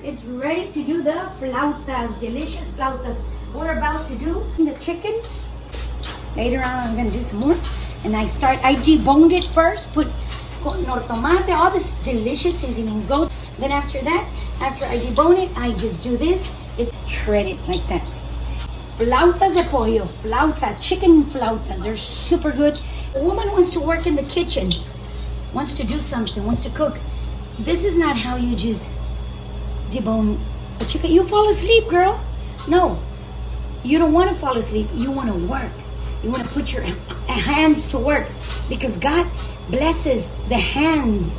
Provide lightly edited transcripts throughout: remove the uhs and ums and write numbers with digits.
It's ready to do the flautas, delicious flautas. We're about to do the chicken. Later on, I'm gonna do some more. And I deboned it first, put tomate, all this delicious seasoning. Then after that, after I debone it, I just do this. It's shredded like that. Flautas de pollo, chicken flautas. They're super good. A woman wants to work in the kitchen, wants to do something, wants to cook. This is not how you just debone a chicken. You fall asleep, girl. No, you don't want to fall asleep. You want to work. You want to put your hands to work because God blesses the hands.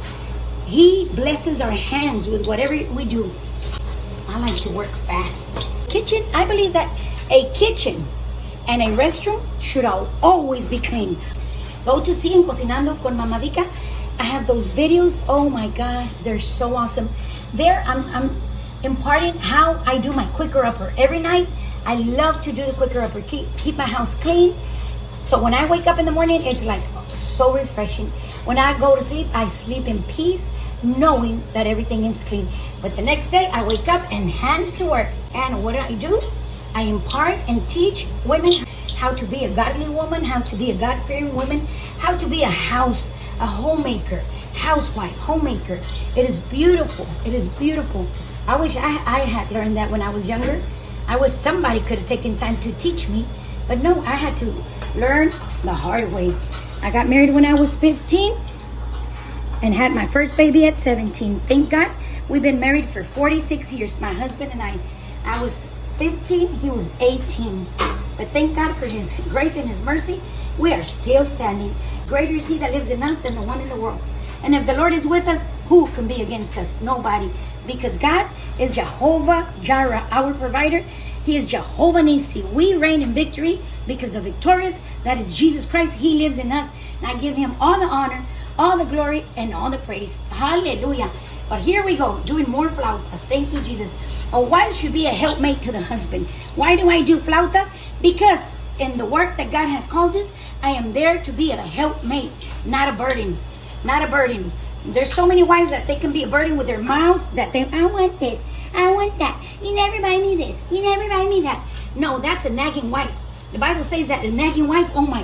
He blesses our hands with whatever we do. I like to work fast. Kitchen, I believe that a kitchen and a restroom should always be clean. Go to see en Cocinando con Mama Vika. I have those videos. Oh my God, they're so awesome. There, I'm imparting how I do my quicker upper every night. I love to do the quicker upper. Keep my house clean. So when I wake up in the morning, it's like so refreshing. When I go to sleep, I sleep in peace, knowing that everything is clean. But the next day, I wake up and hands to work. And what do? I impart and teach women how to be a godly woman, how to be a God-fearing woman, how to be a homemaker, housewife, homemaker. It is beautiful. It is beautiful. I wish I had learned that when I was younger. I wish somebody could have taken time to teach me. But no, I had to learn the hard way. I got married when I was 15 and had my first baby at 17. Thank God. We've been married for 46 years, my husband and I. I was 15, he was 18. But thank God for his grace and his mercy, we are still standing. Greater is he that lives in us than the one in the world. And if the Lord is with us, who can be against us? Nobody. Because God is Jehovah Jireh, our provider. He is Jehovah Nisi. We reign in victory because the victorious, that is Jesus Christ, he lives in us. And I give him all the honor, all the glory, and all the praise. Hallelujah. But here we go, doing more flautas. Thank you, Jesus. A wife should be a helpmate to the husband. Why do I do flautas? Because in the work that God has called us, I am there to be a helpmate, not a burden. Not a burden. There's so many wives that they can be a burden with their mouth that I want this, I want that. You never buy me this, you never buy me that. No, that's a nagging wife. The Bible says that a nagging wife, oh my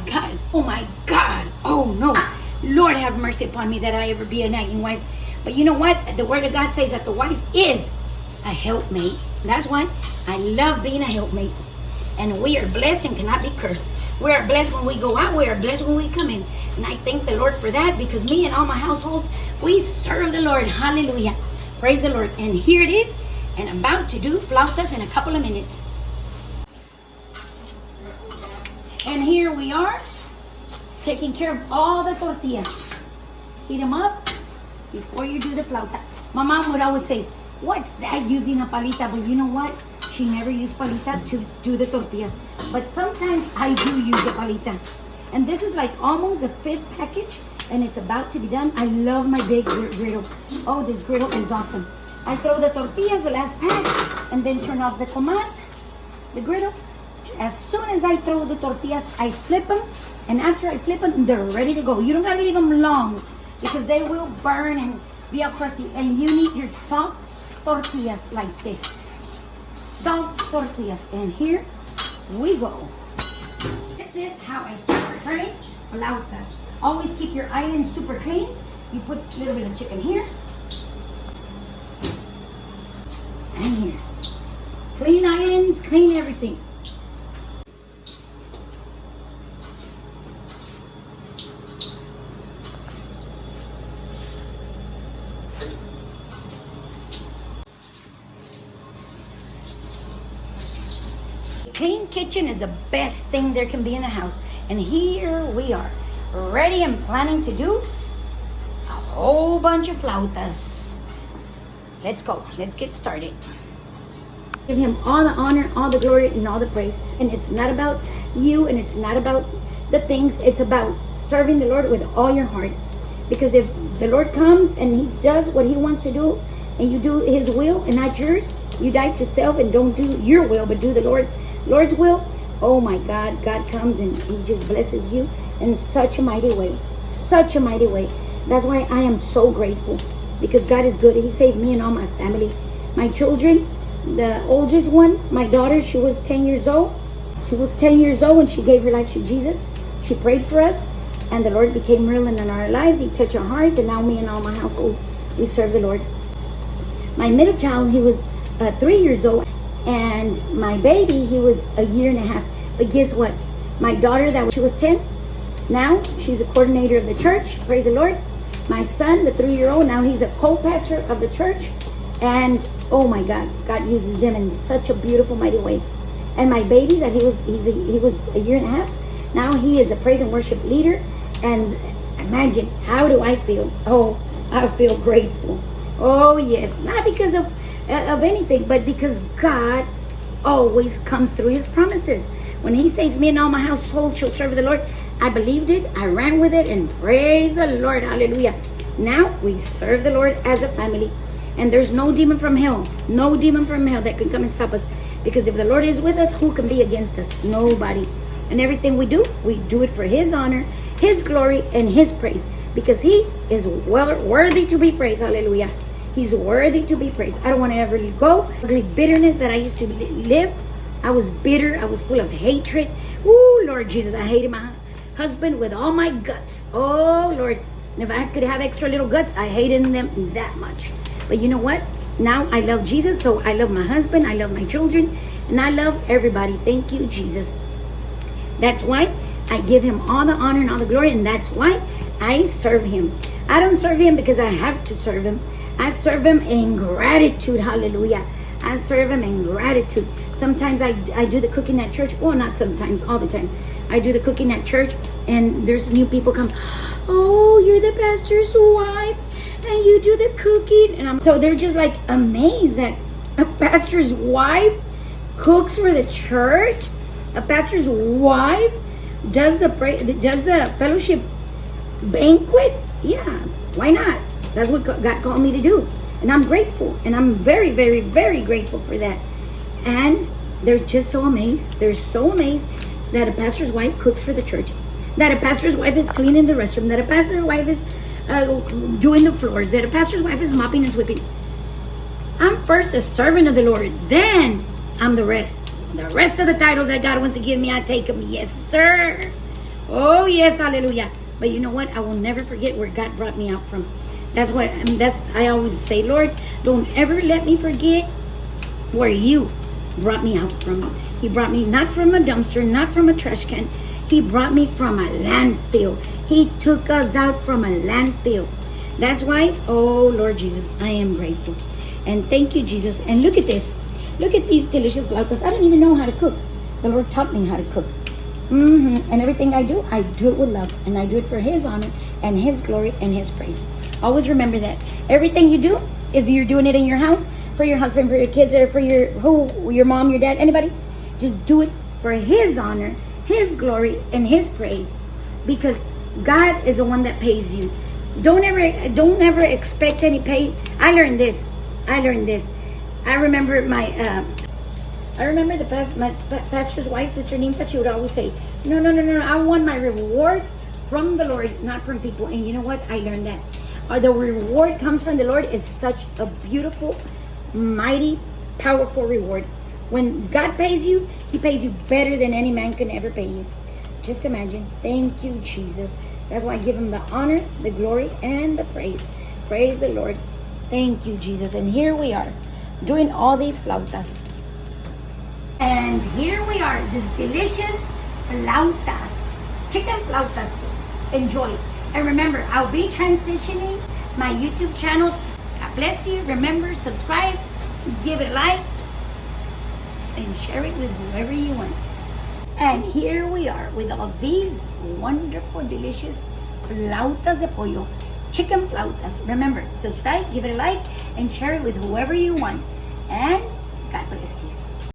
God, oh no. Lord have mercy upon me that I ever be a nagging wife. But you know what? The word of God says that the wife is a helpmate. That's why I love being a helpmate. And we are blessed and cannot be cursed. We are blessed when we go out. We are blessed when we come in. And I thank the Lord for that because me and all my household, we serve the Lord. Hallelujah. Praise the Lord. And here it is. And about to do flautas in a couple of minutes. And here we are, taking care of all the tortillas. Heat them up before you do the flauta. My mom would always say, what's that, using a palita? But you know what? She never used palita to do the tortillas. But sometimes I do use the palita. And this is like almost the 5th package. And it's about to be done. I love my big griddle. Oh, this griddle is awesome. I throw the tortillas, the last pack, and then turn off the command, the griddle. As soon as I throw the tortillas, I flip them. And after I flip them, they're ready to go. You don't gotta leave them long because they will burn and be all crusty. And you need your soft tortillas like this. Soft tortillas. And here we go. This is how I start preparing flautas. Always keep your island super clean. You put a little bit of chicken here. And here. Clean islands, clean everything. Clean kitchen is the best thing there can be in the house. And here we are, ready and planning to do a whole bunch of flautas. Let's go. Let's get started. Give him all the honor, all the glory, and all the praise. And it's not about you, and it's not about the things. It's about serving the Lord with all your heart. Because if the Lord comes and he does what he wants to do, and you do his will and not yours, you die to self and don't do your will, but do the Lord's will. Oh my God, God comes and he just blesses you in such a mighty way. Such a mighty way. That's why I am so grateful. Because God is good. He saved me and all my family My children, the oldest one, my daughter, she was 10 years old. She was 10 years old when she gave her life to Jesus. She prayed for us, and the Lord became real in our lives. He touched our hearts, and now me and all my household, we serve the Lord. My middle child, he was 3 years old, and my baby, he was a year and a half. But guess what? My daughter, she was 10, now she's a coordinator of the church. Praise the Lord. My son, the 3-year-old, now he's a co-pastor of the church. And oh my God, God uses them in such a beautiful, mighty way. And my baby, that he was a year and a half, now he is a praise and worship leader. And imagine, how do I feel? Oh, I feel grateful. Oh yes, not because of anything, but because God always comes through his promises. When he says, me and all my household shall serve the Lord, I believed it, I ran with it, and praise the Lord, hallelujah. Now we serve the Lord as a family, and there's no demon from hell that can come and stop us, because if the Lord is with us, who can be against us? Nobody. And everything we do it for his honor, his glory, and his praise, because he is worthy to be praised, hallelujah. He's worthy to be praised. I don't want to ever go. The bitterness that I used to live, I was bitter. I was full of hatred. Oh, Lord Jesus, I hated my husband with all my guts. Oh, Lord. And if I could have extra little guts, I hated them that much. But you know what? Now I love Jesus, so I love my husband, I love my children, and I love everybody. Thank you, Jesus. That's why I give him all the honor and all the glory, and that's why I serve him. I don't serve him because I have to serve him. I serve him in gratitude. Hallelujah. I serve him in gratitude. Sometimes I do the cooking at church. Well, not sometimes, all the time. I do the cooking at church, and there's new people come. Oh, you're the pastor's wife, and you do the cooking. And so they're just like amazed that a pastor's wife cooks for the church. A pastor's wife does the fellowship banquet. Yeah, why not? That's what God called me to do. And I'm grateful. And I'm very, very, very grateful for that. And they're just so amazed. They're so amazed that a pastor's wife cooks for the church. That a pastor's wife is cleaning the restroom. That a pastor's wife is doing the floors. That a pastor's wife is mopping and sweeping. I'm first a servant of the Lord. Then I'm the rest. The rest of the titles that God wants to give me, I take them. Yes, sir. Oh, yes, hallelujah. But you know what? I will never forget where God brought me out from. That's what I always say, Lord, don't ever let me forget where you brought me out from. He brought me not from a dumpster, not from a trash can. He brought me from a landfill. He took us out from a landfill. That's why, oh, Lord Jesus, I am grateful. And thank you, Jesus. And look at this. Look at these delicious flautas. I didn't even know how to cook. The Lord taught me how to cook. And everything I do it with love. And I do it for his honor and his glory and his praise. Always remember that. Everything you do, if you're doing it in your house, for your husband, for your kids, or for your mom, your dad, anybody, just do it for his honor, his glory, and his praise. Because God is the one that pays you. Don't ever expect any pay. I learned this. I remember my pastor's wife, Sister Nympha, she would always say, no, I want my rewards from the Lord, not from people. And you know what? I learned that. The reward comes from the Lord is such a beautiful, mighty, powerful reward. When God pays you, he pays you better than any man can ever pay you. Just imagine. Thank you, Jesus. That's why I give him the honor, the glory, and the praise. Praise the Lord. Thank you, Jesus. And here we are, doing all these flautas. And here we are, this delicious flautas, chicken flautas. Enjoy. And remember, I'll be transitioning my YouTube channel. God bless you. Remember, subscribe, give it a like, and share it with whoever you want. And here we are with all these wonderful, delicious flautas de pollo, chicken flautas. Remember, subscribe, give it a like, and share it with whoever you want. And God bless.